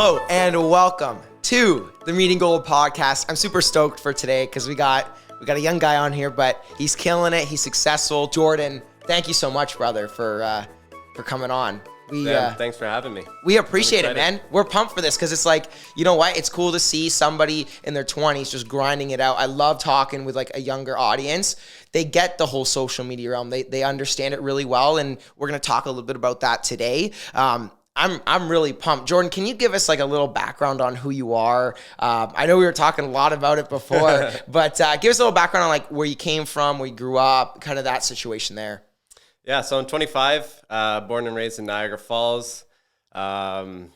Hello and welcome to the Meeting Gold podcast. I'm super stoked for today because we got a young guy on here, but he's killing it. He's successful. Jordan, thank you so much, brother, for coming on. Thanks for having me. We appreciate it, man. We're pumped for this because it's like, you know what? It's cool to see somebody in their 20s just grinding it out. I love talking with like a younger audience. They get the whole social media realm. They understand it really well, and we're going to talk a little bit about that today. I'm really pumped. Jordan, can you give us like a little background on who you are? I know we were talking a lot about it before, but give us a little background on like where you came from, where you grew up, kind of that situation there. Yeah, so I'm 25, born and raised in Niagara Falls. Definitely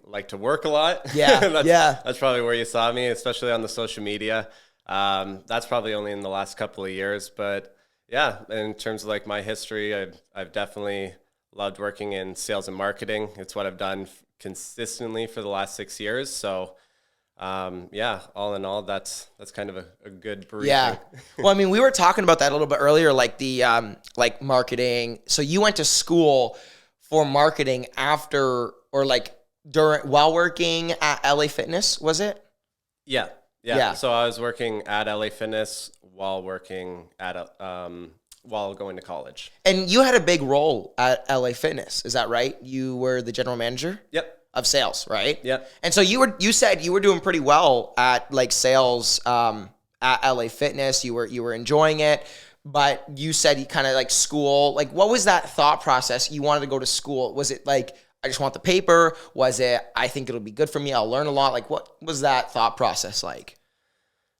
like to work a lot. Yeah, That's probably where you saw me, especially on the social media. That's probably only in the last couple of years, but yeah, in terms of like my history, I've definitely loved working in sales and marketing. It's what I've done consistently for the last 6 years. So all in all, that's kind of a good briefing. Yeah. Well, I mean, we were talking about that a little bit earlier, like the like marketing. So you went to school for marketing after or like while working at LA Fitness, was it? Yeah. So I was working at LA Fitness while working at while going to college. And you had a big role at LA Fitness, is that right? You were the general manager? Yep. Of sales, right? Yeah. And so you said you were doing pretty well at like sales at LA Fitness. You were enjoying it, but you said you kind of like school. Like, what was that thought process? You wanted to go to school. Was it like, I just want the paper? Was it, I think it'll be good for me, I'll learn a lot? Like, what was that thought process like?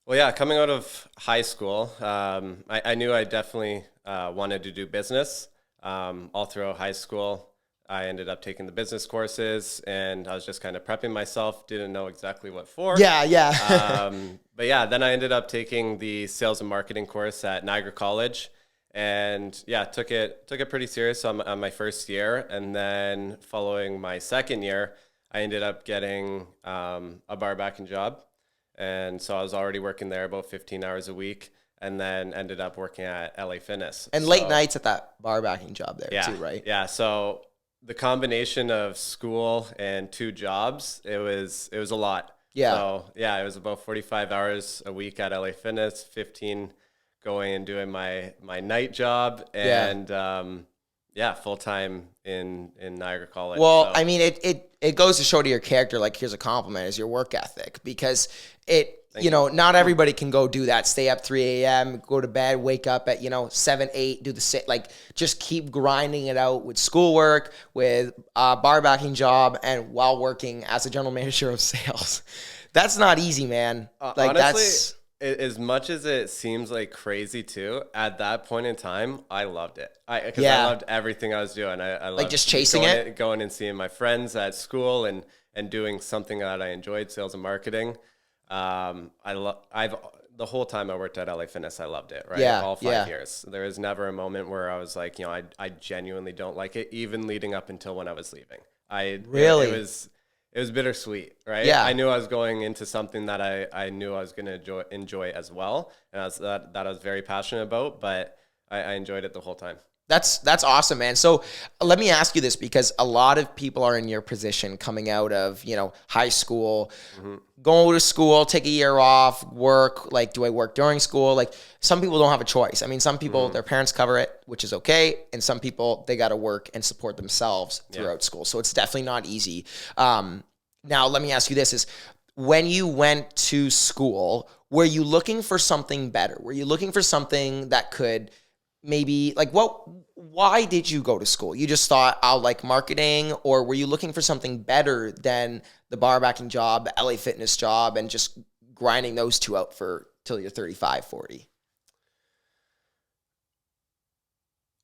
Well, yeah, coming out of high school, I knew I definitely wanted to do business. All throughout high school, I ended up taking the business courses, and I was just kind of prepping myself, didn't know exactly what for. Yeah. But yeah, then I ended up taking the sales and marketing course at Niagara College, and yeah, took it pretty serious on my first year. And then following my second year, I ended up getting a bar backing job. And so I was already working there about 15 hours a week, and then ended up working at LA Fitness. And late nights at that bar backing job there too, right? Yeah. So the combination of school and 2 jobs, it was a lot. Yeah. So yeah, it was about 45 hours a week at LA Fitness, 15 going and doing my night job, and full time in Niagara College. Well, so. I mean, it goes to show to your character, like, here's a compliment, is your work ethic, because not everybody can go do that. Stay up 3 a.m., go to bed, wake up at, 7, 8, do the sit, like, just keep grinding it out with schoolwork, with a bar backing job, and while working as a general manager of sales. That's not easy, man. Like, honestly, as much as it seems like crazy too, at that point in time, I loved it. I loved everything I was doing. I loved like just chasing going and seeing my friends at school and doing something that I enjoyed, sales and marketing. The whole time I worked at LA Fitness, I loved it, right? Yeah, All 5 years. There was never a moment where I was like, I genuinely don't like it, even leading up until when I was leaving. It was bittersweet, right? Yeah. I knew I was going into something that I knew I was going to enjoy as well, and that I was very passionate about, but I enjoyed it the whole time. That's awesome, man. So let me ask you this, because a lot of people are in your position coming out of, high school, go to school, take a year off, work. Like, do I work during school? Like, some people don't have a choice. I mean, some people, their parents cover it, which is okay. And some people, they got to work and support themselves throughout school. So it's definitely not easy. Now, let me ask you this, is when you went to school, were you looking for something better? Were you looking for something that could maybe, like, why did you go to school? You just thought, I'll like marketing, or were you looking for something better than the bar backing job, the LA Fitness job, and just grinding those 2 out till you're 35, 40?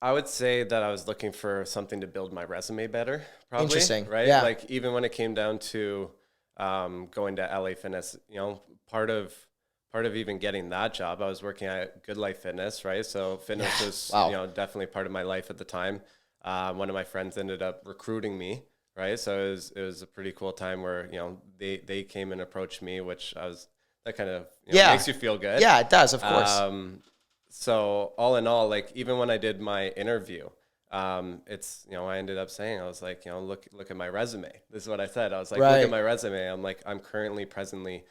I would say that I was looking for something to build my resume better, probably. Interesting. Right? Yeah. Like, even when it came down to going to LA Fitness, part of even getting that job, I was working at Good Life Fitness, right? So fitness was, definitely part of my life at the time. One of my friends ended up recruiting me, right? So it was a pretty cool time where, they came and approached me, that kind of makes you feel good. Yeah, it does, of course. So all in all, like, even when I did my interview, it's, I ended up saying, I was like, look at my resume. This is what I said. I was like, Right. look at my resume. I'm like, I'm presently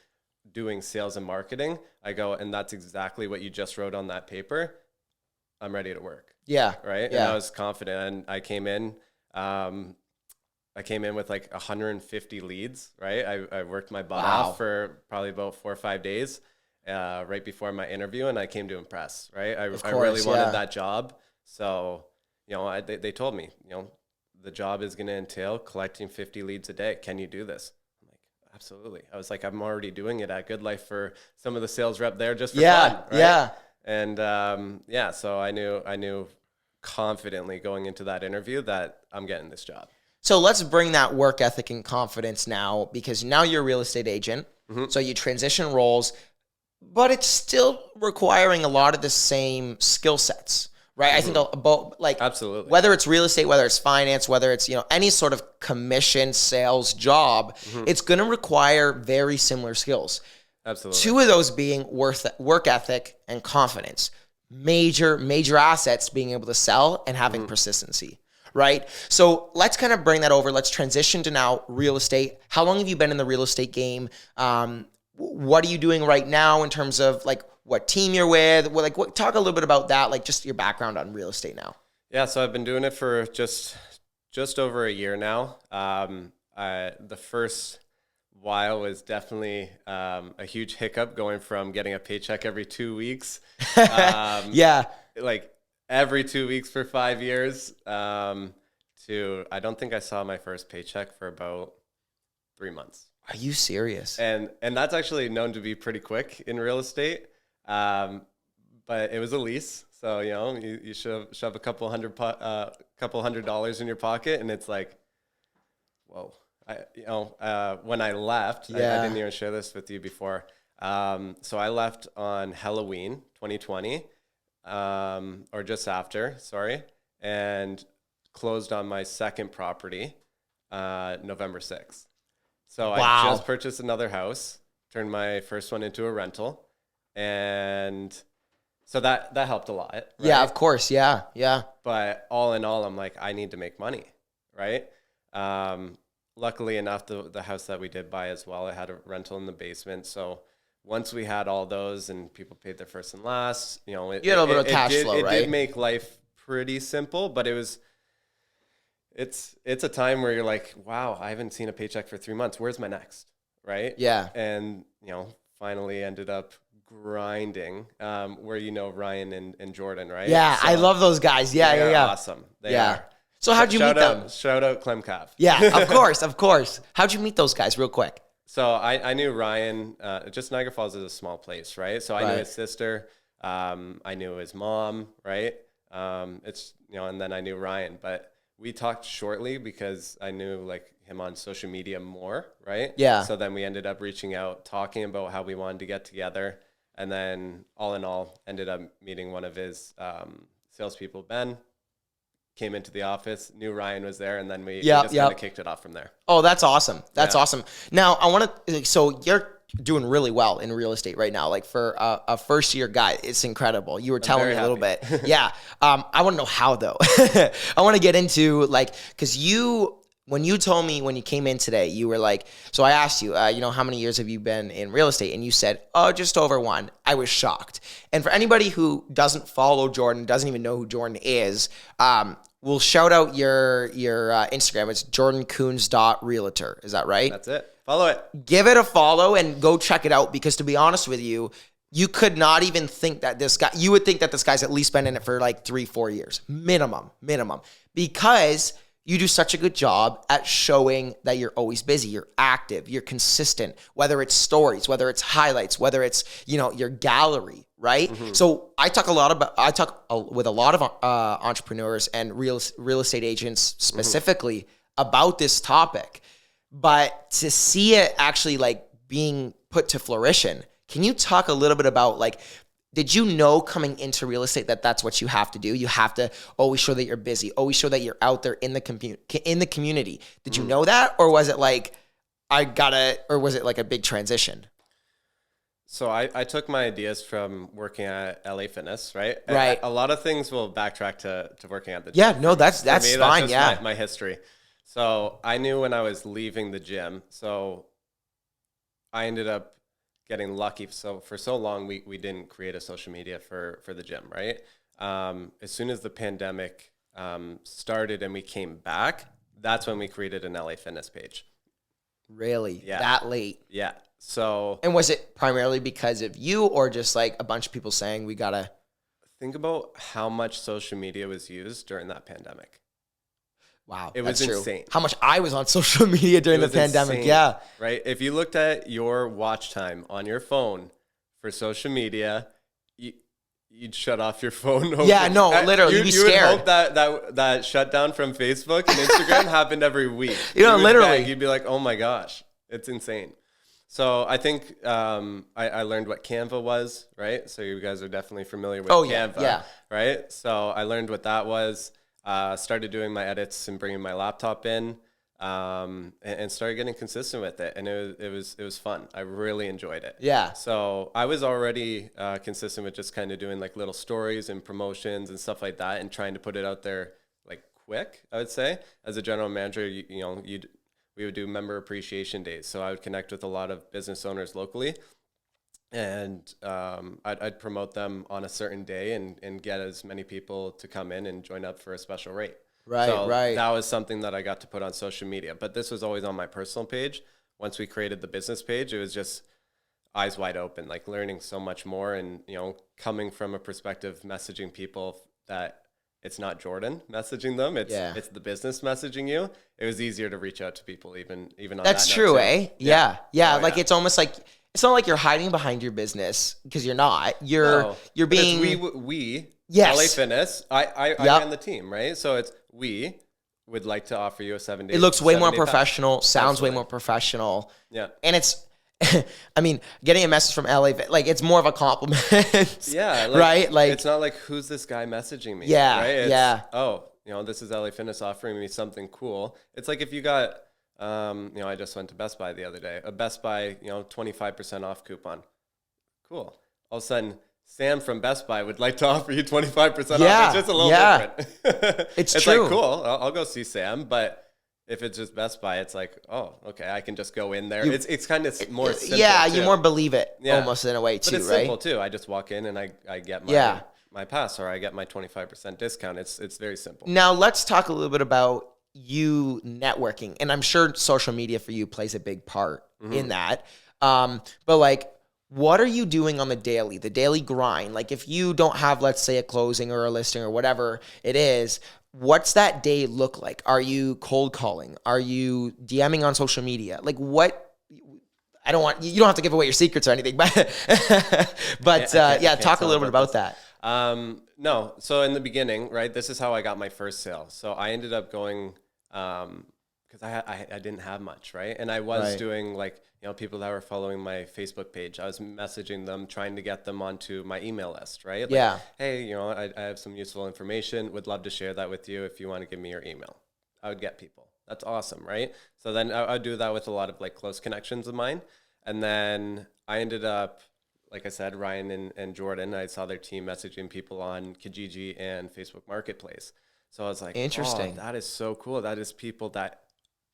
doing sales and marketing. I go, and that's exactly what you just wrote on that paper. I'm ready to work. Yeah. Right. Yeah. And I was confident, and I came in with like 150 leads. Right. I worked my butt off for probably about 4 or 5 days, right before my interview. And I came to impress. Right. I really wanted that job. So, they told me, the job is going to entail collecting 50 leads a day. Can you do this? I'm like, absolutely. I was like, I'm already doing it at Good Life for some of the sales rep there just for fun. Right? Yeah. And so I knew confidently going into that interview that I'm getting this job. So let's bring that work ethic and confidence now, because now you're a real estate agent. Mm-hmm. So you transition roles, but it's still requiring a lot of the same skill sets, right? Mm-hmm. I think about absolutely, whether it's real estate, whether it's finance, whether it's, any sort of commission sales job, mm-hmm. it's going to require very similar skills. Absolutely. 2 of those being work ethic and confidence. Major assets being able to sell and having mm-hmm. persistency, right? So let's kind of bring that over. Let's transition to now real estate. How long have you been in the real estate game? What are you doing right now in terms of what team you're with? Talk a little bit about that, just your background on real estate now. Yeah, so I've been doing it for just over a year now. The first while was definitely a huge hiccup, going from getting a paycheck every 2 weeks. Yeah. Every 2 weeks for 5 years, to I don't think I saw my first paycheck for about 3 months. Are you serious? And that's actually known to be pretty quick in real estate. But it was a lease. So, you shove a couple $100 in your pocket, and it's like, whoa. When I left, I didn't even share this with you before. So I left on Halloween 2020, or just after, sorry, and closed on my second property, November 6th. So wow. I just purchased another house, turned my first one into a rental, and so that helped a lot. Right? Yeah, of course. Yeah. But all in all, I'm like, I need to make money, right? Luckily enough, the house that we did buy as well, it had a rental in the basement. So once we had all those and people paid their first and last, you had a little bit of cash flow, right? It did make life pretty simple, but it's a time where you're like, wow, I haven't seen a paycheck for 3 months. Where's my next? Right? Yeah. And, finally ended up grinding, where Ryan and Jordan, right? Yeah, so I love those guys. Yeah. Awesome. They are. So how'd you meet them? Shout out Clem Cav. Yeah, of course. How'd you meet those guys real quick? So I knew Ryan, just Niagara Falls is a small place, right? So I knew his sister, I knew his mom, right? And then I knew Ryan, but we talked shortly because I knew him on social media more, right? Yeah. So then we ended up reaching out, talking about how we wanted to get together. And then all in all, ended up meeting one of his salespeople, Ben. Came into the office, knew Ryan was there, and then we just kind of kicked it off from there. Oh, that's awesome. That's awesome. Now, I want to, so you're doing really well in real estate right now. For a first year guy, it's incredible. You were telling me a little bit. Yeah. I want to know how though. I want to get into because when you told me when you came in today, you were like, so I asked you, how many years have you been in real estate? And you said, oh, just over 1. I was shocked. And for anybody who doesn't follow Jordan, doesn't even know who Jordan is, we'll shout out your Instagram. It's jordancoons.realtor. Is that right? That's it. Follow it. Give it a follow and go check it out, because to be honest with you, you could not even think that this guy, you would think that this guy's at least been in it for 3-4 years, minimum, because you do such a good job at showing that you're always busy, you're active, you're consistent, whether it's stories, whether it's highlights, whether it's, your gallery, right? Mm-hmm. So I talk with a lot of entrepreneurs and real estate agents specifically mm-hmm. about this topic, but to see it actually being put to fruition, can you talk a little bit about did you know coming into real estate that that's what you have to do? You have to always show that you're busy, always show that you're out there in the community. Did you know that, or was it or was it a big transition? So I took my ideas from working at LA Fitness, right? Right. A lot of things will backtrack to working at the gym. Yeah, no, that's For me, fine. that's just Yeah. my history. So I knew when I was leaving the gym. So I ended up getting lucky. So for so long, we didn't create a social media for the gym, right? As soon as the pandemic started and we came back, that's when we created an LA Fitness page. Really? Yeah. That late? Yeah. So And was it primarily because of you or just like a bunch of people saying we gotta? think about how much social media was used during that pandemic. Wow, It that's was true. insane. How much I was on social media during the pandemic. Insane, Yeah. right? If you looked at your watch time on your phone for social media, you'd shut off your phone. Yeah, no, literally, you'd be scared. You would hope that shutdown from Facebook and Instagram happened every week. Literally. You'd be like, oh my gosh, it's insane. So I think I learned what Canva was, right? So you guys are definitely familiar with Canva, yeah. right? So I learned what that was. Started doing my edits and bringing my laptop in, and started getting consistent with it. And it was fun. I really enjoyed it. Yeah. So I was already consistent with just kind of doing like little stories and promotions and stuff like that, and trying to put it out there like quick. I would say as a general manager, we would do member appreciation days. So I would connect with a lot of business owners locally, and I'd promote them on a certain day and get as many people to come in and join up for a special rate. Right, so right. That was something that I got to put on social media. But this was always on my personal page. Once we created the business page, it was just eyes wide open, like learning so much more, and coming from a perspective messaging people that it's not Jordan messaging them, it's the business messaging you. It was easier to reach out to people even on That's that true, note, eh? Yeah. Like it's almost like it's not like you're hiding behind your business because you're not. You're being we yes. LA Fitness. I ran the team, right? So it's we would like to offer you a 7 day. It looks way more professional, sounds way more professional. Yeah. And it's I mean, getting a message from LA, like it's more of a compliment. Yeah. Right? Like it's not like who's this guy messaging me? Yeah. Right? Yeah. Oh, this is LA Fitness offering me something cool. It's like if you got I just went to Best Buy the other day. A Best Buy, 25% off coupon. Cool. All of a sudden, Sam from Best Buy would like to offer you 25% off. It's just a little different. It's true. It's like, cool. I'll go see Sam. But if it's just Best Buy, it's like, oh, okay, I can just go in there. It's kind of more simple. Yeah, too. you more believe it almost in a way too, but it's right? simple too. I just walk in and I get my pass, or I get my 25% discount. It's very simple. Now let's talk a little bit about you networking, and I'm sure social media for you plays a big part in that. But like, what are you doing on the daily grind? Like if you don't have, let's say, a closing or a listing or whatever it is, what's that day look like? Are you cold calling? Are you DMing on social media? Like what? You don't have to give away your secrets or anything, but talk a little bit about that. No. So in the beginning, right, this is how I got my first sale. So I ended up going, because I didn't have much, right? And I was doing like, people that were following my Facebook page, I was messaging them, trying to get them onto my email list, right? Like, hey, I have some useful information. Would love to share that with you if you want to give me your email. I would get people. That's awesome, right? So then I'd do that with a lot of like close connections of mine. And then I ended up, like I said, Ryan and Jordan, I saw their team messaging people on Kijiji and Facebook Marketplace. So I was like, interesting. Oh, that is so cool. That is people that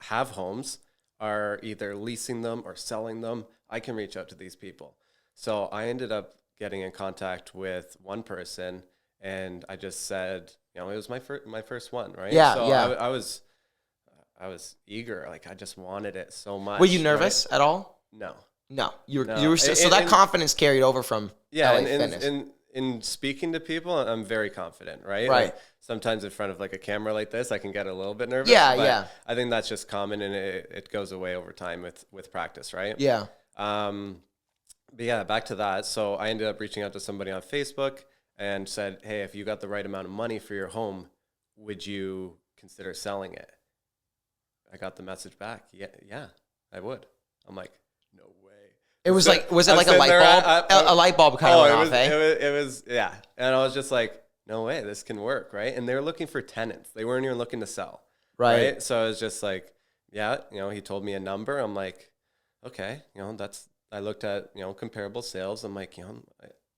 have homes, are either leasing them or selling them. I can reach out to these people. So I ended up getting in contact with one person, and I just said, it was my first one, right? Yeah, so yeah. I was eager. Like I just wanted it so much. Were you nervous at all? No. You were so that confidence carried over from LA Fitness. In speaking to people, I'm very confident, right? Right. Like sometimes in front of like a camera like this, I can get a little bit nervous. Yeah. I think that's just common, and it goes away over time with practice, right? Yeah. But yeah, back to that. So I ended up reaching out to somebody on Facebook and said, hey, if you got the right amount of money for your home, would you consider selling it? I got the message back. Yeah, I would. I'm like, no way. Was it like a light bulb? A light bulb kind of went off, eh? It was, yeah. And I was just like, no way, this can work, right? And they were looking for tenants. They weren't even looking to sell, right? So I was just like, yeah, he told me a number. I'm like, okay, that's I looked at, comparable sales. I'm like,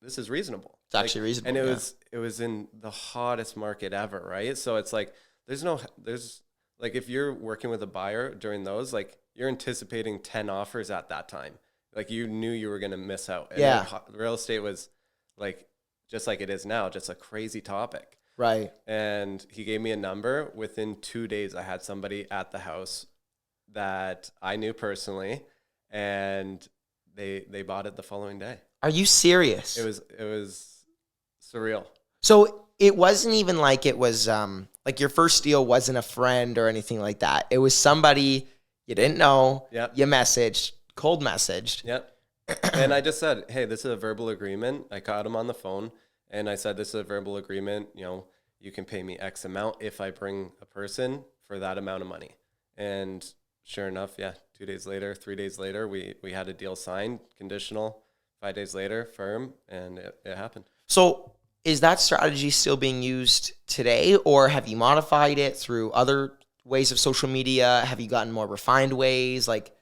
this is reasonable. It's actually reasonable. And it was in the hottest market ever, right? So it's like, there's like, if you're working with a buyer during those, like, you're anticipating 10 offers at that time. Like, you knew you were going to miss out. And real estate was like, just like it is now, just a crazy topic. Right. And he gave me a number. Within 2 days, I had somebody at the house that I knew personally, and they bought it the following day. Are you serious? It was surreal. So it wasn't even like it was like your first deal wasn't a friend or anything like that. It was somebody you didn't know. Yep. You cold messaged. Yep. And I just said, hey, this is a verbal agreement. I caught him on the phone and I said, this is a verbal agreement. You can pay me X amount if I bring a person for that amount of money. And sure enough, 2 days later, 3 days later, we had a deal signed, conditional. 5 days later, firm, and it happened. So is that strategy still being used today, or have you modified it through other ways of social media? Have you gotten more refined ways? Like,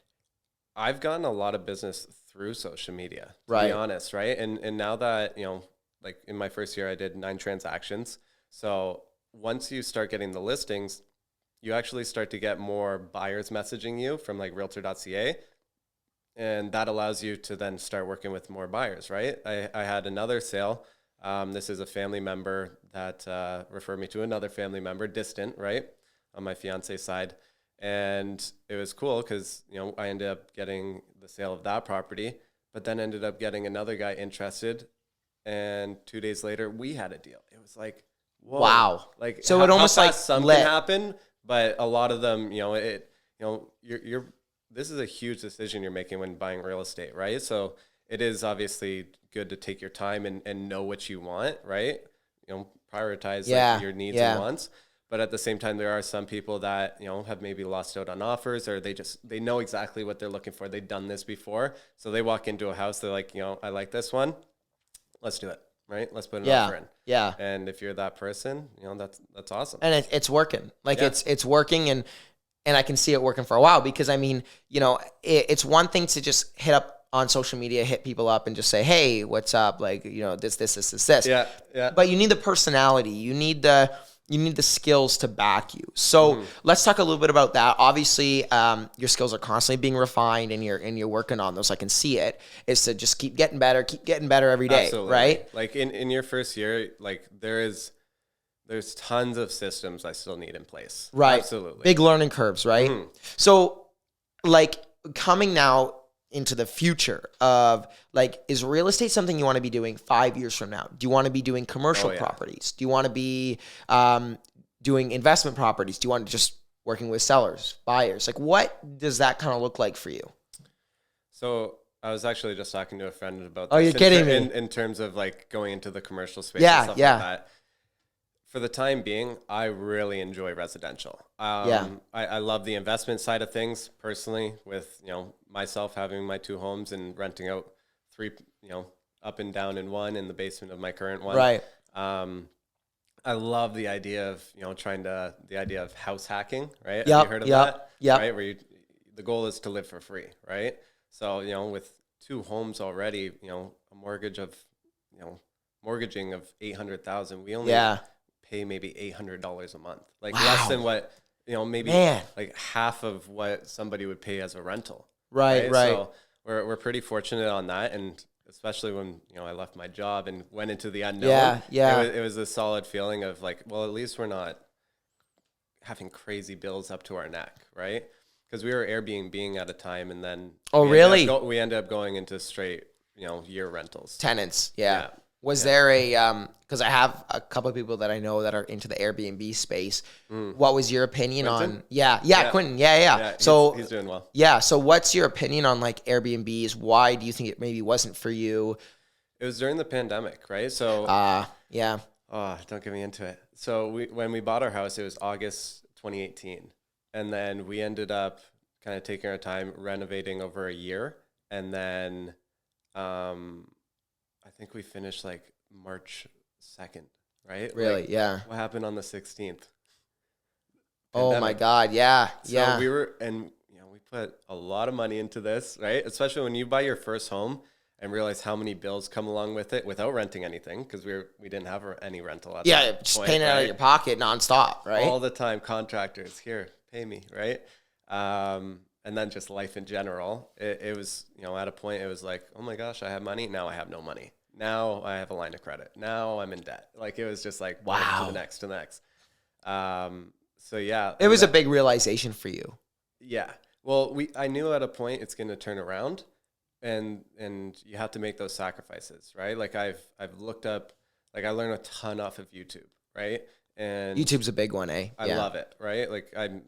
I've gotten a lot of business through social media, to right. be honest, right? And now that, like in my first year, I did 9 transactions. So once you start getting the listings, you actually start to get more buyers messaging you from like realtor.ca. And that allows you to then start working with more buyers, right? I had another sale. This is a family member that referred me to another family member, distant, right, on my fiance's side. And it was cool because, I ended up getting the sale of that property, but then ended up getting another guy interested. And 2 days later, we had a deal. It was like, whoa. Wow. Like, so it almost like something happened, but a lot of them, this is a huge decision you're making when buying real estate, right? So it is obviously good to take your time and know what you want, right? Prioritize like your needs and wants. But at the same time, there are some people that, have maybe lost out on offers, or they know exactly what they're looking for. They've done this before. So they walk into a house, they're like, I like this one. Let's do it, right? Let's put an offer in. Yeah. And if you're that person, that's awesome. And it's working. Like it's working, and I can see it working for a while, because I mean, it's one thing to just hit up on social media, hit people up and just say, hey, what's up? Like, this. Yeah. Yeah. But you need the personality. You need the skills to back you. So let's talk a little bit about that. Obviously, your skills are constantly being refined, and you're working on those. I can see it. Is to just keep getting better every day. Absolutely. Right? Like in your first year, like there's tons of systems I still need in place. Right. Absolutely. Big learning curves, right? Mm-hmm. So like coming now into the future of like, is real estate something you want to be doing 5 years from now? Do you want to be doing commercial properties? Do you want to be doing investment properties? Do you want to just working with sellers, buyers? Like, what does that kind of look like for you? So I was actually just talking to a friend about this. Oh, you're kidding me. In terms of like going into the commercial space and stuff like that. For the time being, I really enjoy residential. I love the investment side of things personally, with, myself having my 2 homes and renting out 3, up and down in one in the basement of my current one. Right. I love the idea of, the idea of house hacking, right? Yep, Have you heard of that? Yeah. Right. Where the goal is to live for free, right? So, with 2 homes already, a mortgage of, mortgaging of $800,000, we only pay maybe $800 a month, like less than what, maybe like half of what somebody would pay as a rental. Right. So we're pretty fortunate on that. And especially when, I left my job and went into the unknown. It was a solid feeling of like, well, at least we're not having crazy bills up to our neck. Right. Because we were Airbnb at a time, and then we ended up going into straight, year rentals. Tenants. Yeah. Was there a, because I have a couple of people that I know that are into the Airbnb space. What was your opinion Quentin? on, Quentin. Yeah. So he's doing well. Yeah. So what's your opinion on like Airbnbs? Why do you think it maybe wasn't for you? It was during the pandemic, right? So, yeah. Oh, don't get me into it. So when we bought our house, it was August 2018. And then we ended up kind of taking our time renovating over a year. And then, I think we finished like March 2nd, right? Really? Like, yeah. What happened on the 16th? Oh my God. Yeah. So we were, and we put a lot of money into this, right? Especially when you buy your first home and realize how many bills come along with it without renting anything, because we didn't have any rental at that just point, paying it out of your pocket nonstop, right? All the time, contractors, here, pay me, right? And then just life in general. It was, at a point it was like, oh my gosh, I have money. Now I have no money. Now I have a line of credit. Now I'm in debt. Like, it was just like, wow, to the next. So yeah. It was a big realization for you. Yeah. Well, I knew at a point it's going to turn around. And you have to make those sacrifices, right? Like I've looked up, like I learned a ton off of YouTube, right? And YouTube's a big one, eh? I love it, right? Like I'm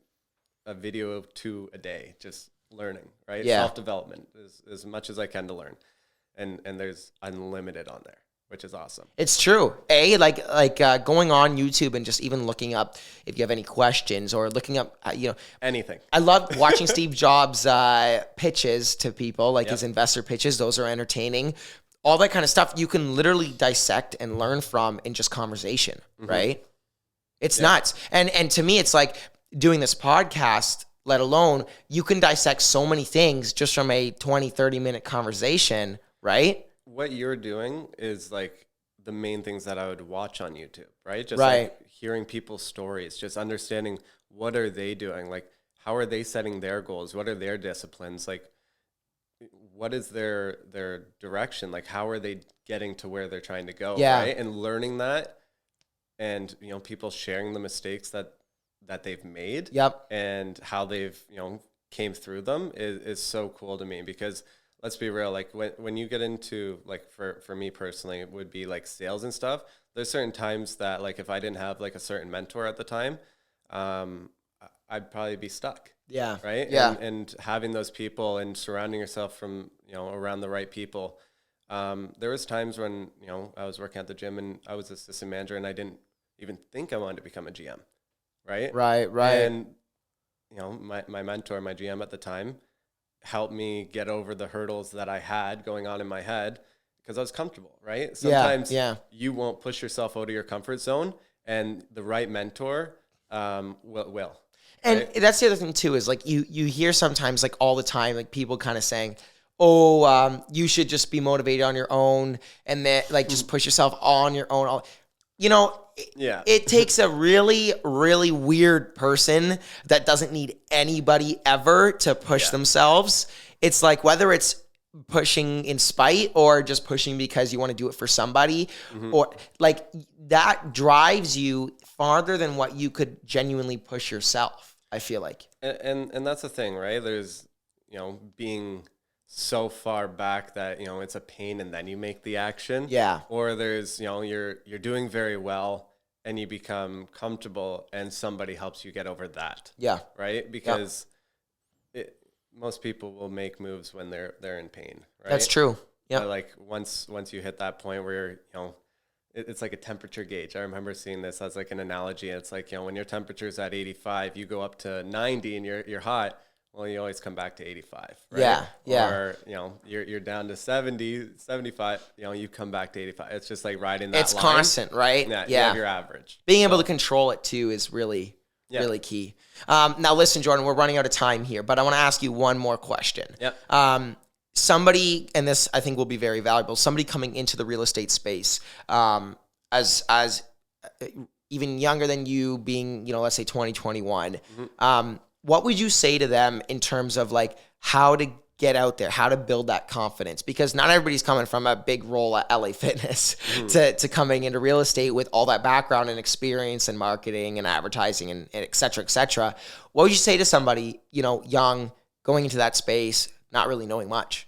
a video of 2 a day, just learning, right? Yeah. Self-development as much as I can to learn. And there's unlimited on there, which is awesome. It's true. Going on YouTube and just even looking up if you have any questions or looking up, anything. I love watching Steve Jobs' pitches to people, like his investor pitches. Those are entertaining. All that kind of stuff you can literally dissect and learn from in just conversation, right? It's nuts. And to me, it's like doing this podcast, let alone you can dissect so many things just from a 20, 30-minute conversation, right? What you're doing is like the main things that I would watch on YouTube, right? Just like hearing people's stories, just understanding what are they doing? Like, how are they setting their goals? What are their disciplines? Like, what is their direction? Like, how are they getting to where they're trying to go? Yeah. Right. And learning that, and, people sharing the mistakes that they've made. Yep. And how they've, came through them is so cool to me, because let's be real. Like when you get into, like, for me personally, it would be like sales and stuff. There's certain times that, like, if I didn't have like a certain mentor at the time, I'd probably be stuck. Yeah. Right. Yeah. And having those people and surrounding yourself from, around the right people. There was times when, I was working at the gym and I was assistant manager and I didn't even think I wanted to become a GM. Right. And, my mentor, my GM at the time, helped me get over the hurdles that I had going on in my head, because I was comfortable, right? Sometimes you won't push yourself out of your comfort zone, and the right mentor will. And right? that's the other thing too, is like you hear sometimes, like all the time, like people kind of saying, oh, you should just be motivated on your own, and then like just push yourself on your own. It takes a really, really weird person that doesn't need anybody ever to push themselves. It's like, whether it's pushing in spite or just pushing because you want to do it for somebody, or like that drives you farther than what you could genuinely push yourself, I feel like. And that's the thing, right? There's, being so far back that, it's a pain and then you make the action. Yeah. Or there's, you're doing very well and you become comfortable and somebody helps you get over that. Yeah. Right? Because most people will make moves when they're in pain, right? That's true. Yeah. But like once you hit that point where it's like a temperature gauge. I remember seeing this as like an analogy. It's like, when your temperature is at 85, you go up to 90 and you're hot. Well, you always come back to 85, right? Yeah. Or, you're down to 70, 75, you come back to 85. It's just like riding that line. It's constant, right? Yeah. You have your average. Being able to control it too is really key. Now listen, Jordan, we're running out of time here, but I want to ask you one more question. Yep. Somebody, and this I think will be very valuable, somebody coming into the real estate space, as even younger than you, being, let's say 2021, what would you say to them in terms of like how to get out there, how to build that confidence? Because not everybody's coming from a big role at LA Fitness to coming into real estate with all that background and experience and marketing and advertising and et cetera, et cetera. What would you say to somebody, young, going into that space, not really knowing much?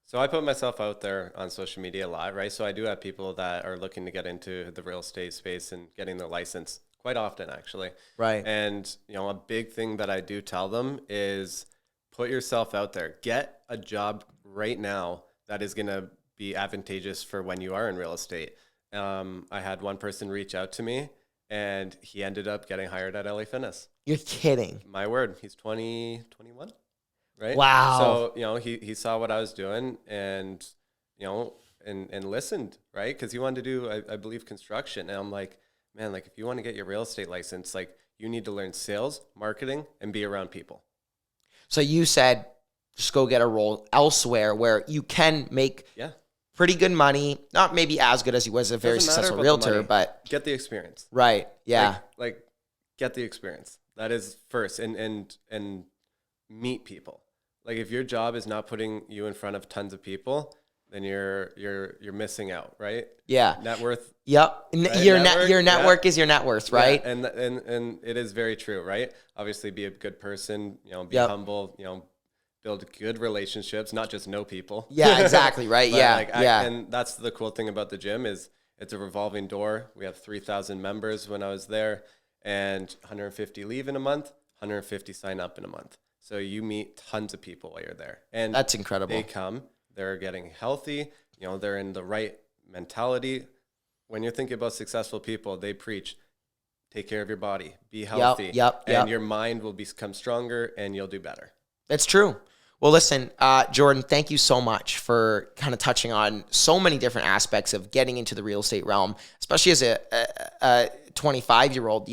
So I put myself out there on social media a lot, right? So I do have people that are looking to get into the real estate space and getting their license quite often, actually. Right. And, a big thing that I do tell them is put yourself out there. Get a job right now that is going to be advantageous for when you are in real estate. I had one person reach out to me and he ended up getting hired at LA Fitness. You're kidding. My word. He's 21, right? Wow. So, he saw what I was doing and, and listened, right? Because he wanted to do, I believe, construction. And I'm like, man, like if you want to get your real estate license, like you need to learn sales, marketing, and be around people. So you said, just go get a role elsewhere where you can make pretty good money. Not maybe as good as he was a very successful realtor, but get the experience. Right. Yeah. Like get the experience. That is first, and meet people. Like if your job is not putting you in front of tons of people, then you're missing out, right? Yeah. Net worth. Yep. Right? Your network is your net worth, right? Yeah. And it is very true, right? Obviously be a good person, be humble, build good relationships, not just know people. Yeah, exactly, right? And that's the cool thing about the gym is it's a revolving door. We have 3,000 members when I was there, and 150 leave in a month, 150 sign up in a month. So you meet tons of people while you're there. And that's incredible. They come, they're getting healthy, they're in the right mentality. When you're thinking about successful people, they preach, take care of your body, be healthy, and your mind will become stronger and you'll do better. That's true. Well, listen, Jordan, thank you so much for kind of touching on so many different aspects of getting into the real estate realm, especially as a 25-year-old.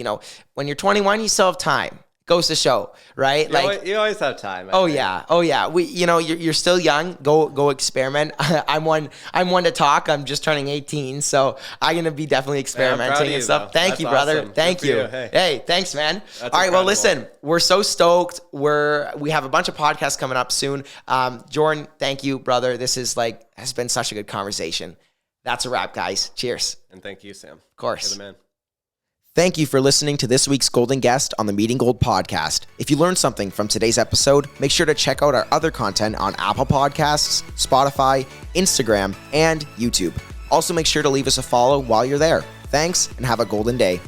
When you're 21, you still have time. Goes to show, right? You always have time. I think. Oh yeah. You're still young. Go experiment. I'm one to talk. I'm just turning 18, so I'm gonna be definitely experimenting and stuff. Thank you, brother. Awesome. Thank you. Hey, thanks, man. All right. Well, listen, we're so stoked. We have a bunch of podcasts coming up soon. Jordan, thank you, brother. This has been such a good conversation. That's a wrap, guys. Cheers. And thank you, Sam. Of course. You're the man. Thank you for listening to this week's Golden Guest on the Meeting Gold podcast. If you learned something from today's episode, make sure to check out our other content on Apple Podcasts, Spotify, Instagram, and YouTube. Also, make sure to leave us a follow while you're there. Thanks, and have a golden day.